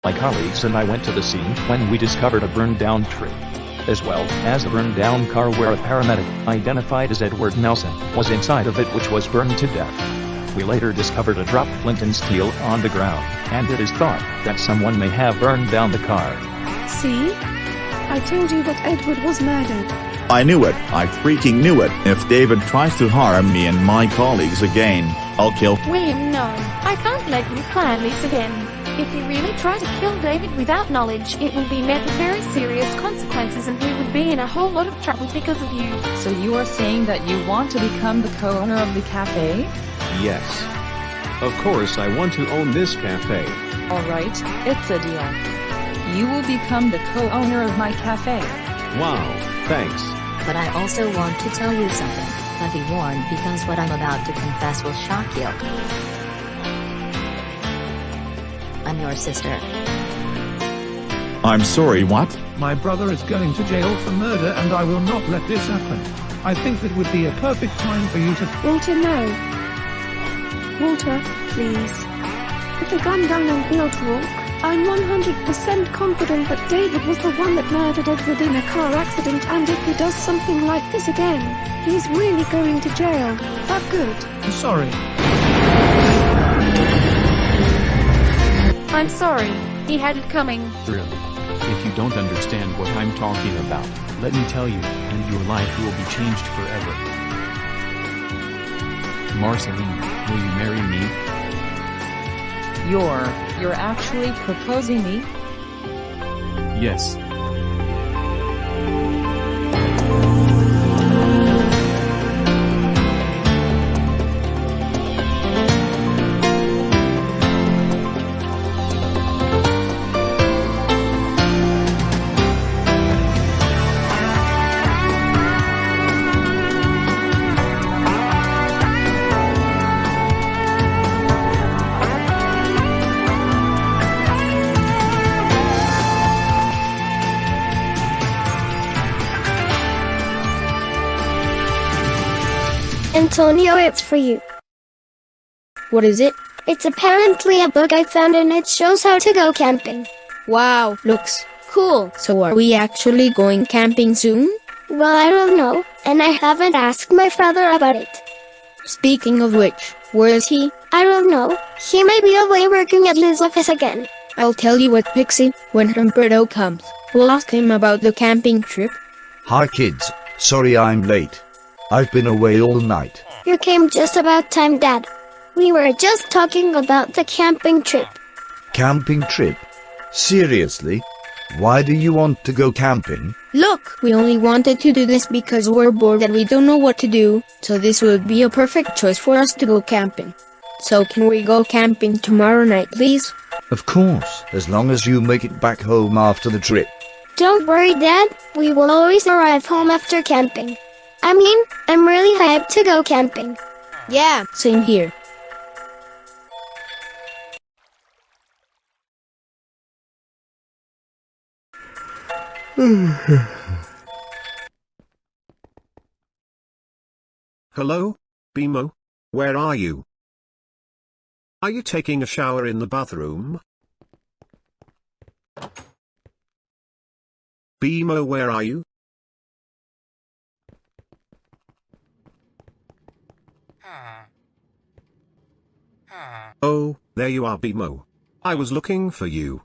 My colleagues and I went to the scene when we discovered a burned-down tree, as well as a burned-down car where a paramedic, identified as Edward Nelson, was inside of it, which was burned to death. We later discovered a dropped flint and steel on the ground, and it is thought that someone may have burned down the car. See? I told you that Edward was murdered. I knew it, I freaking knew it. If David tries to harm me and my colleagues again, I'll kill— William, no. I can't let you plan this again. If you really try to kill David without knowledge, it will be met with very serious consequences and he would be in a whole lot of trouble because of you. So you are saying that you want to become the co-owner of the cafe? Yes. Of course I want to own this cafe. Alright, it's a deal. You will become the co-owner of my cafe. Wow, thanks. But I also want to tell you something, but be warned because what I'm about to confess will shock you. I'm your sister. I'm sorry, what? My brother is going to jail for murder and I will not let this happen. I think that would be a perfect time for you to— Walter, no. Walter, please. Put the gun down and we'll talk. I'm 100% confident that David was the one that murdered Edward in a car accident, and if he does something like this again, he's really going to jail. That good. Sorry. I'm sorry. He had it coming. Really? If you don't understand what I'm talking about, let me tell you, and your life will be changed forever. Marceline, will you marry me? You're actually proposing me? Yes. Antonio, it's for you. What is it? It's apparently a book I found and it shows how to go camping. Wow, looks cool. So are we actually going camping soon? Well, I don't know, and I haven't asked my father about it. Speaking of which, where is he? I don't know. He may be away working at his office again. I'll tell you what, Pixie, when Humberto comes, we'll ask him about the camping trip. Hi kids, sorry I'm late. I've been away all night. You came just about time, Dad. We were just talking about the camping trip. Camping trip? Seriously? Why do you want to go camping? Look, we only wanted to do this because we're bored and we don't know what to do, so this would be a perfect choice for us to go camping. So can we go camping tomorrow night, please? Of course, as long as you make it back home after the trip. Don't worry, Dad. We will always arrive home after camping. I mean, I'm really hyped to go camping. Yeah, same here. Hello, BMO? Where are you? Are you taking a shower in the bathroom? BMO, where are you? Oh, there you are, BMO. I was looking for you.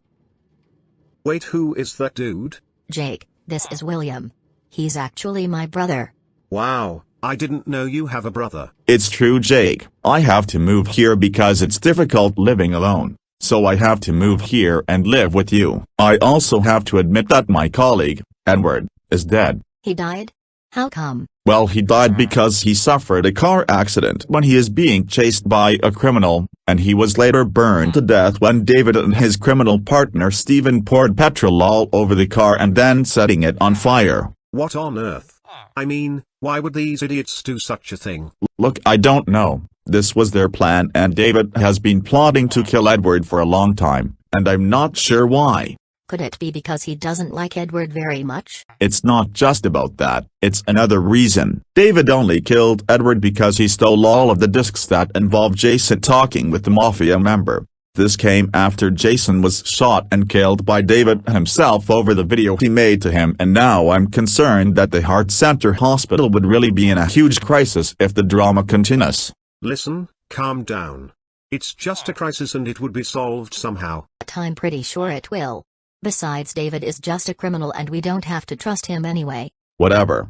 Wait, who is that dude? Jake, this is William. He's actually my brother. Wow, I didn't know you have a brother. It's true, Jake. I have to move here because it's difficult living alone. So I have to move here and live with you. I also have to admit that my colleague, Edward, is dead. He died? How come? Well, he died because he suffered a car accident when he is being chased by a criminal, and he was later burned to death when David and his criminal partner Stephen poured petrol all over the car and then setting it on fire. What on earth? I mean, why would these idiots do such a thing? Look, I don't know. This was their plan and David has been plotting to kill Edward for a long time, and I'm not sure why. Could it be because he doesn't like Edward very much? It's not just about that, it's another reason. David only killed Edward because he stole all of the discs that involved Jason talking with the mafia member. This came after Jason was shot and killed by David himself over the video he made to him, and now I'm concerned that the Heart Center Hospital would really be in a huge crisis if the drama continues. Listen, calm down. It's just a crisis and it would be solved somehow. I'm pretty sure it will. Besides, David is just a criminal and we don't have to trust him anyway. Whatever.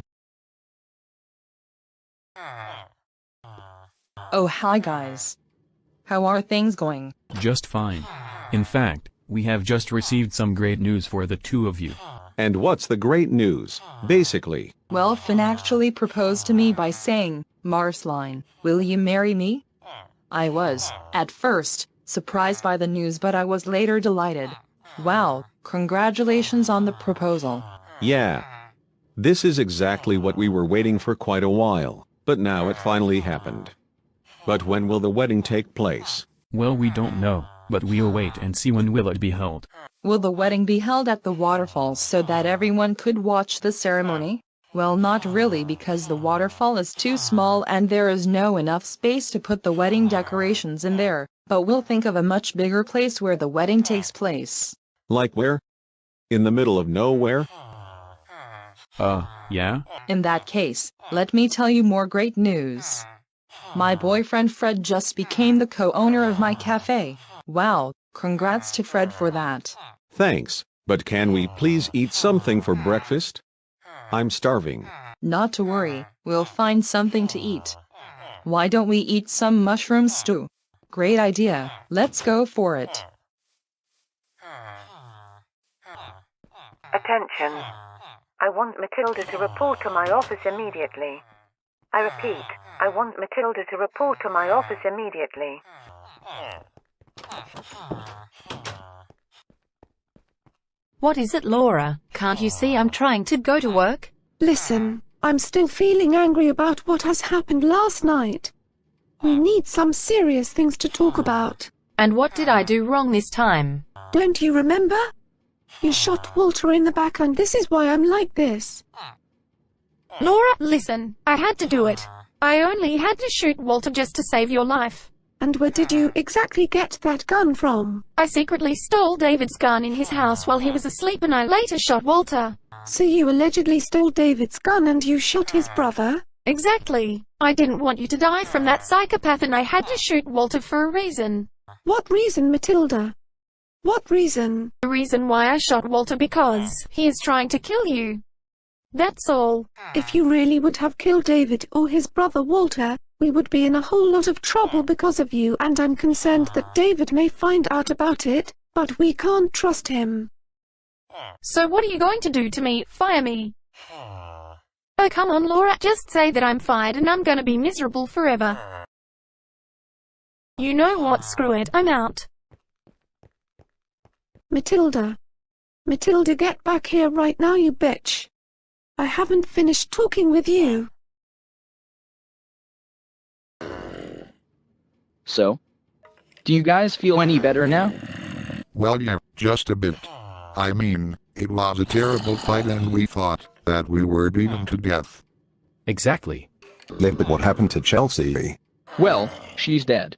Oh, hi guys. How are things going? Just fine. In fact, we have just received some great news for the two of you. And what's the great news, basically? Well, Finn actually proposed to me by saying, "Marceline, will you marry me?" I was, at first, surprised by the news, but I was later delighted. Wow, congratulations on the proposal. Yeah. This is exactly what we were waiting for quite a while, but now it finally happened. But when will the wedding take place? Well, we don't know, but we'll wait and see when will it be held. Will the wedding be held at the waterfall so that everyone could watch the ceremony? Well, not really, because the waterfall is too small and there is no enough space to put the wedding decorations in there, but we'll think of a much bigger place where the wedding takes place. Like where? In the middle of nowhere? Yeah? In that case, let me tell you more great news. My boyfriend Fred just became the co-owner of my cafe. Wow, congrats to Fred for that. Thanks, but can we please eat something for breakfast? I'm starving. Not to worry, we'll find something to eat. Why don't we eat some mushroom stew? Great idea, let's go for it. Attention. I want Matilda to report to my office immediately. I repeat, I want Matilda to report to my office immediately. What is it, Laura? Can't you see I'm trying to go to work? Listen, I'm still feeling angry about what has happened last night. We need some serious things to talk about. And what did I do wrong this time? Don't you remember? You shot Walter in the back and this is why I'm like this. Laura, listen, I had to do it. I only had to shoot Walter just to save your life. And where did you exactly get that gun from? I secretly stole David's gun in his house while he was asleep and I later shot Walter. So you allegedly stole David's gun and you shot his brother? Exactly. I didn't want you to die from that psychopath and I had to shoot Walter for a reason. What reason, Matilda? What reason? The reason why I shot Walter because he is trying to kill you. That's all. If you really would have killed David or his brother Walter, we would be in a whole lot of trouble because of you, and I'm concerned that David may find out about it, but we can't trust him. So what are you going to do to me? Fire me? Oh, come on, Laura, just say that I'm fired and I'm gonna be miserable forever. You know what, screw it, I'm out. Matilda. Matilda, get back here right now, you bitch. I haven't finished talking with you. So? Do you guys feel any better now? Well, yeah, just a bit. I mean, it was a terrible fight and we thought that we were beaten to death. Exactly. But what happened to Chelsea? Well, she's dead.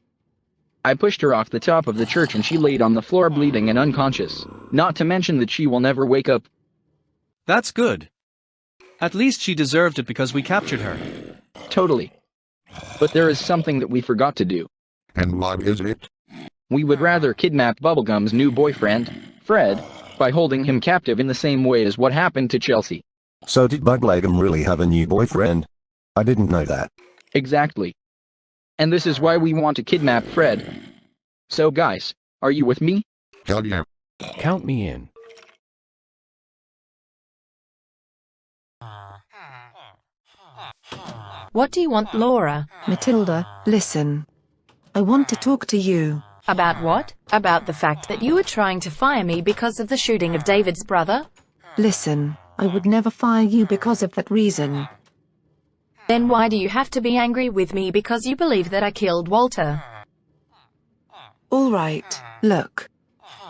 I pushed her off the top of the church and she laid on the floor bleeding and unconscious. Not to mention that she will never wake up. That's good. At least she deserved it because we captured her. Totally. But there is something that we forgot to do. And what is it? We would rather kidnap Bubblegum's new boyfriend, Fred, by holding him captive in the same way as what happened to Chelsea. So did Bubblegum really have a new boyfriend? I didn't know that. Exactly. And this is why we want to kidnap Fred. So guys, are you with me? Hell yeah. Count me in. What do you want, Laura? Matilda, listen. I want to talk to you. About what? About the fact that you were trying to fire me because of the shooting of David's brother? Listen, I would never fire you because of that reason. Then why do you have to be angry with me because you believe that I killed Walter? Alright, look.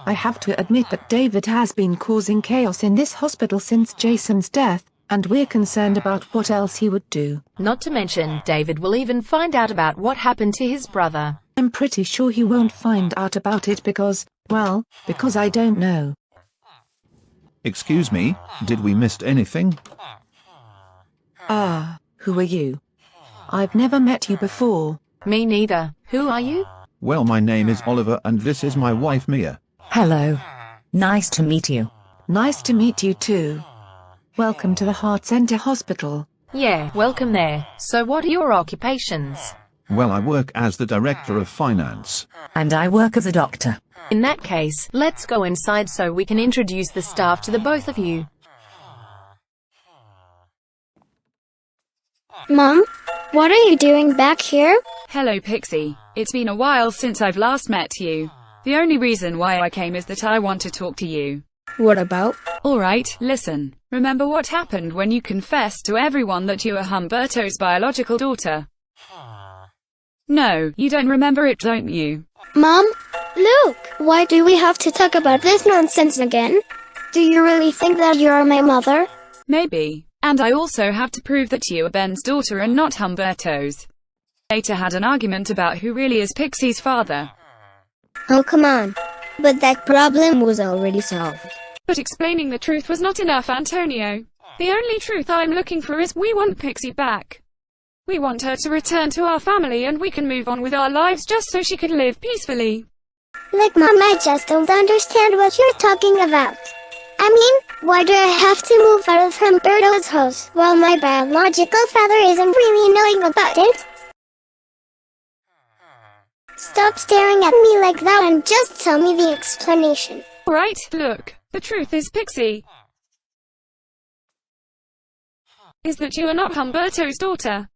I have to admit that David has been causing chaos in this hospital since Jason's death, and we're concerned about what else he would do. Not to mention, David will even find out about what happened to his brother. I'm pretty sure he won't find out about it because, well, because I don't know. Excuse me, did we miss anything? Ah, who are you? I've never met you before. Me neither. Who are you? Well, my name is Oliver and this is my wife Mia. Hello. Nice to meet you. Nice to meet you too. Welcome to the Heart Center Hospital. Yeah, welcome there. So what are your occupations? Well, I work as the director of finance. And I work as a doctor. In that case, let's go inside so we can introduce the staff to the both of you. Mom, what are you doing back here? Hello, Pixie. It's been a while since I've last met you. The only reason why I came is that I want to talk to you. What about? Alright, listen. Remember what happened when you confessed to everyone that you were Humberto's biological daughter? No, you don't remember it, don't you? Mom? Luke, why do we have to talk about this nonsense again? Do you really think that you are my mother? Maybe. And I also have to prove that you are Ben's daughter and not Humberto's. Later had an argument about who really is Pixie's father. Oh, come on. But that problem was already solved. But explaining the truth was not enough, Antonio. The only truth I'm looking for is we want Pixie back. We want her to return to our family and we can move on with our lives just so she could live peacefully. Like, Mom, I just don't understand what you're talking about. I mean, why do I have to move out of Humberto's house while my biological father isn't really knowing about it? Stop staring at me like that and just tell me the explanation. Alright, look, the truth is, Pixie, is that you are not Humberto's daughter.